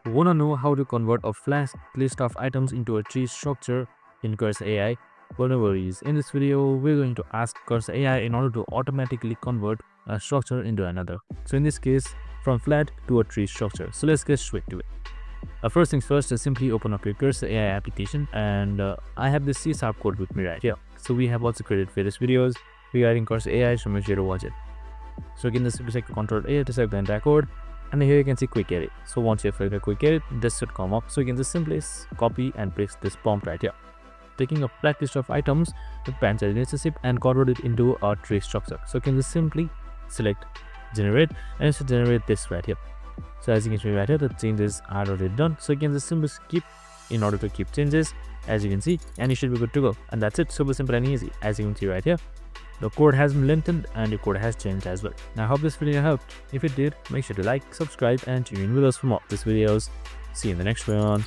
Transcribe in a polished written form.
Wanna know how to convert a flat list of items into a tree structure in Cursor AI? Well, no worries. In this video, we're going to ask Cursor AI in order to automatically convert a structure into another. So in this case, from flat to a tree structure. So let's get straight to it. First things first, simply open up your Cursor AI application, and I have this C# code with me right here. So we have also created various videos regarding Cursor AI, so make sure to watch it. So again, simply select Ctrl A to select the entire code, and here you can see quick edit. So once you have selected quick edit, this should come up. So you can just simply copy and paste this prompt right here, taking a flat list of items with parents as relationship and convert it into a tree structure. So you can just simply select generate, and it should generate this right here. So as you can see right here, the changes are already done. So you can just simply skip in order to keep changes, as you can see, and you should be good to go. And that's it, super simple and easy. As you can see right here, the code has been lengthened and the code has changed as well. Now I hope this video helped. If it did, make sure to like, subscribe and tune in with us for more of these videos. See you in the next one.